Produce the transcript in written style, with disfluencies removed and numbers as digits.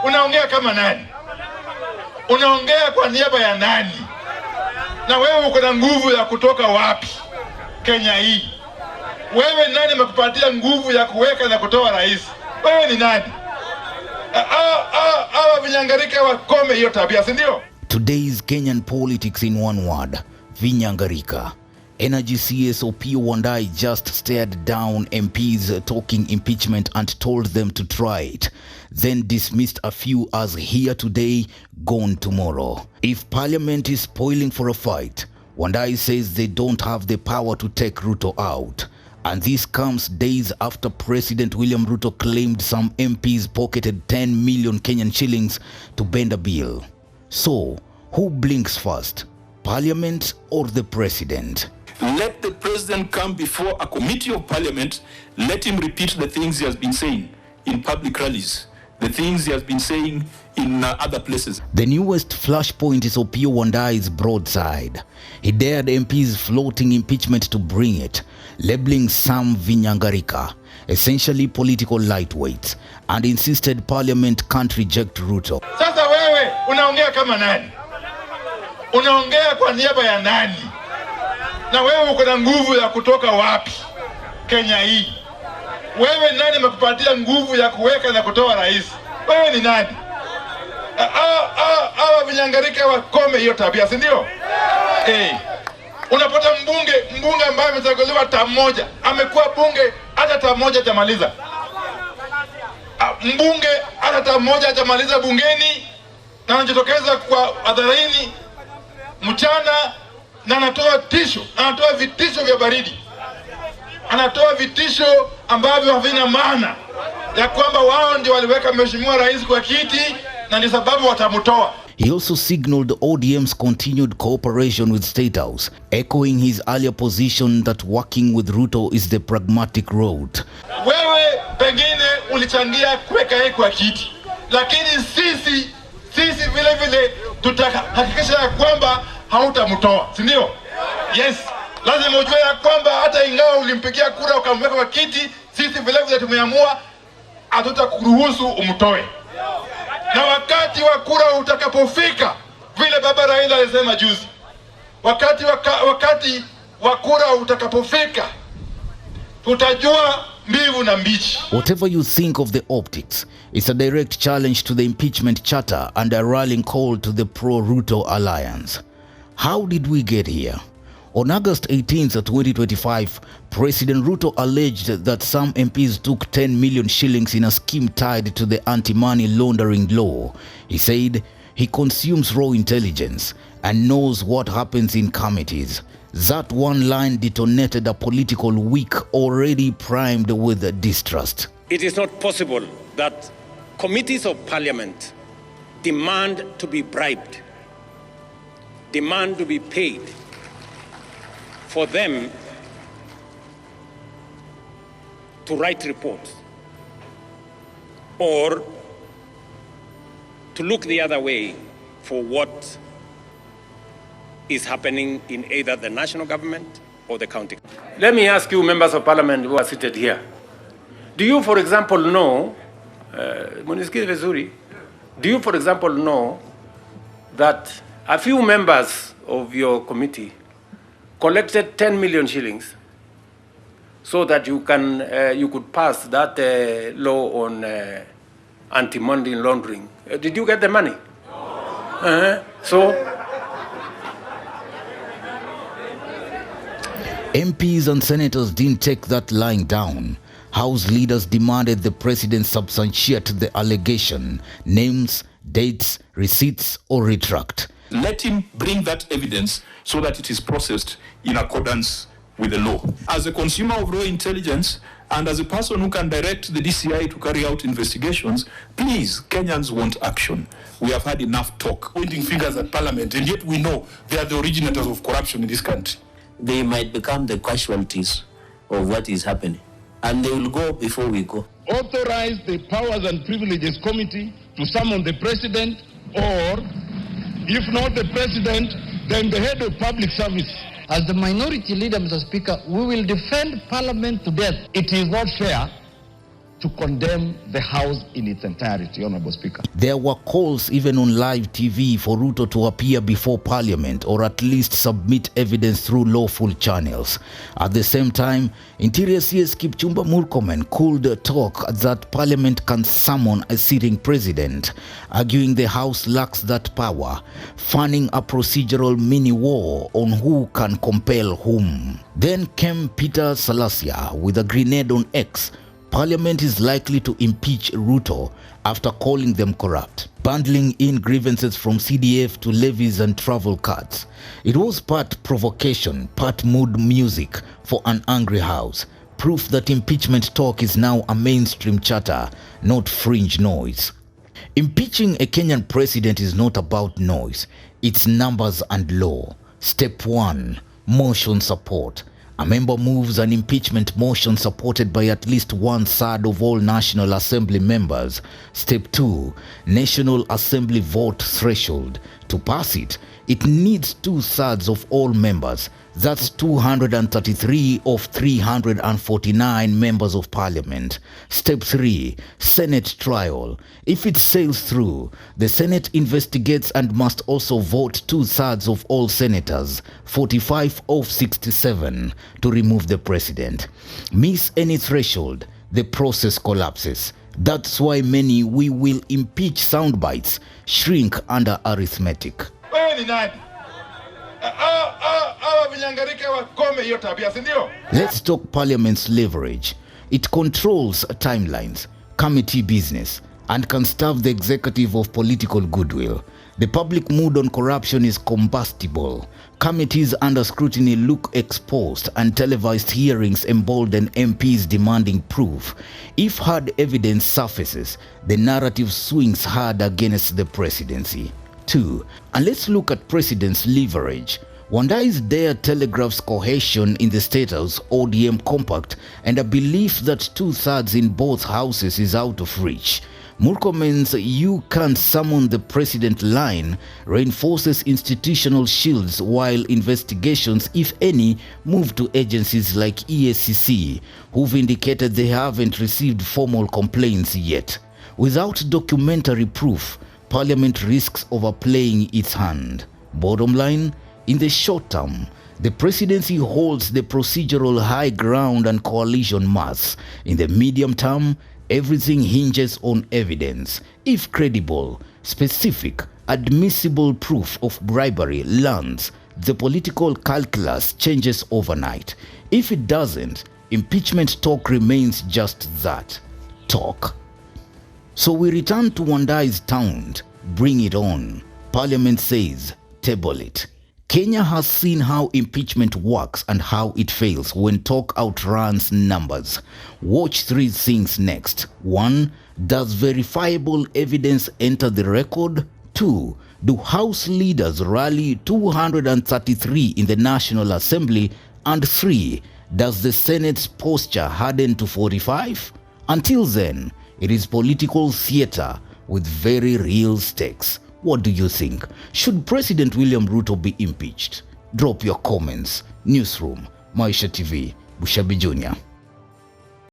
Unaongea kama nani? Unaongea kwa niaba ya nani? Na wewe uko na nguvu ya kutoka wapi Kenya hii? Wewe nani amekupatia nguvu ya kuweka na kutoa rais? Wewe ni nani? Vinyangarika wakome hiyo tabia, si ndio? Today's Kenyan politics in one word: Vinyangarika. Energy CS Opiyo Wandayi just stared down MPs talking impeachment and told them to try it, then dismissed a few as here today, gone tomorrow. If parliament is spoiling for a fight, Wandayi says they don't have the power to take Ruto out. And this comes days after President William Ruto claimed some MPs pocketed 10 million Kenyan shillings to bend a bill. So, who blinks first, parliament or the president? Let the president come before a committee of parliament. Let him repeat the things he has been saying in public rallies, the things he has been saying in other places. The newest flashpoint is Opiyo Wandayi's broadside. He dared MPs floating impeachment to bring it, labeling some Vinyangarika, essentially political lightweights, and insisted parliament can't reject Ruto. Sasa wewe unaongea kama nani? Unaongea kwa niaba ya nani? Na wewe uko na nguvu ya kutoka wapi Kenya hii? Wewe nani amekupatia nguvu ya kuweka na kutoa rais? Wewe ni nani? Vinyangarika wakome hiyo tabia, si ndio? Unapata mbunge ambaye amechaguliwa term moja, amekuwa bunge hata term moja hajamaliza. Mbunge hata term moja hajamaliza bungeni, na anajitokeza kwa hadharani mchana na anatoa vitisho vya baridi. Anatoa vitisho ambavyo havina maana, ya kwamba wao ndio waliweka mheshimiwa rais kwa kiti na ndio sababu watamtoa. He also signaled ODM's continued cooperation with State House, echoing his earlier position that working with Ruto is the pragmatic road. Wewe pengine ulichangia kuweka yeye kwa kiti, lakini sisi vile tutahakikisha ya kwamba hautamtoa, si ndio? Yes, lazima ujue ya kwamba hata ingawa ulimpigia kura ukamweka kwa kiti, sisi vile tumeamua hatutakuruhusu umtoe. Na wakati wa kura utakapofika, vile baba Raila alisema juzi, wakati wa kura utakapofika, tutajua mbivu na mbichi. Whatever you think of the optics, it's a direct challenge to the impeachment charter and a rallying call to the pro-Ruto alliance. How did we get here? On August 18th, 2025, President Ruto alleged that some MPs took 10 million shillings in a scheme tied to the anti-money laundering law. He said he consumes raw intelligence and knows what happens in committees. That one line detonated a political week already primed with distrust. It is not possible that committees of parliament demand to be bribed, demand to be paid for them to write reports or to look the other way for what is happening in either the national government or the county. Let me ask you, members of parliament who are seated here, do you, for example, know, do you, for example, know that a few members of your committee collected 10 million shillings so that you could pass that law on anti-money laundering? Did you get the money? So MPs and senators didn't take that lying down. House leaders demanded the president substantiate the allegation, names, dates, receipts, or retract. Let him bring that evidence so that it is processed in accordance with the law. As a consumer of raw intelligence and as a person who can direct the DCI to carry out investigations, please, Kenyans want action. We have had enough talk, pointing fingers at parliament, and yet we know they are the originators of corruption in this country. They might become the casualties of what is happening, and they will go before we go. Authorize the Powers and Privileges Committee to summon the president, or if not the president, then the head of public service. As the minority leader, Mr. Speaker, we will defend Parliament to death. It is not fair to condemn the House in its entirety, Honorable Speaker. There were calls even on live TV for Ruto to appear before Parliament or at least submit evidence through lawful channels. At the same time, Interior CS Kipchumba Murkomen could talk that Parliament can summon a sitting president, arguing the House lacks that power, fanning a procedural mini-war on who can compel whom. Then came Peter Salasya with a grenade on X. Parliament is likely to impeach Ruto after calling them corrupt, bundling in grievances from CDF to levies and travel cards. It was part provocation, part mood music for an angry House, proof that impeachment talk is now a mainstream chatter, not fringe noise. Impeaching a Kenyan president is not about noise, it's numbers and law. Step 1, motion support. A member moves an impeachment motion supported by at least 1/3 of all National Assembly members. Step 2, National Assembly vote threshold. To pass it, it needs 2/3 of all members. That's 233 of 349 members of Parliament. Step 3, Senate trial. If it sails through, the Senate investigates and must also vote 2/3 of all senators, 45 of 67, to remove the president. Miss any threshold, the process collapses. That's why many "we will impeach" soundbites shrink under arithmetic. Wewe ni nani? Vinyangarika wakome hiyo tabia, si ndio? Let's talk Parliament's leverage. It controls timelines, committee business, and can starve the executive of political goodwill. The public mood on corruption is combustible. Committees under scrutiny look exposed, and televised hearings embolden MPs demanding proof. If hard evidence surfaces, the narrative swings hard against the presidency. 2. And let's look at president's leverage. Wandayi's dare telegraphs cohesion in the State House ODM compact and a belief that 2/3 in both houses is out of reach. Murkomen's "you can't summon the president" line reinforces institutional shields while investigations, if any, move to agencies like EACC, who've indicated they haven't received formal complaints yet. Without documentary proof, Parliament risks overplaying its hand. Bottom line, in the short term, the presidency holds the procedural high ground and coalition mass. In the medium term, everything hinges on evidence. If credible, specific, admissible proof of bribery lands, the political calculus changes overnight. If it doesn't, impeachment talk remains just that, talk. So we return to Wandayi's taunt, bring it on. Parliament says, table it. Kenya has seen how impeachment works and how it fails when talk outruns numbers. Watch 3 things next. 1. Does verifiable evidence enter the record? 2. Do House leaders rally 233 in the National Assembly? And 3. Does the Senate's posture harden to 45? Until then, it is political theater with very real stakes. What do you think? Should President William Ruto be impeached? Drop your comments. Newsroom, Maisha TV, Bushabi Jr.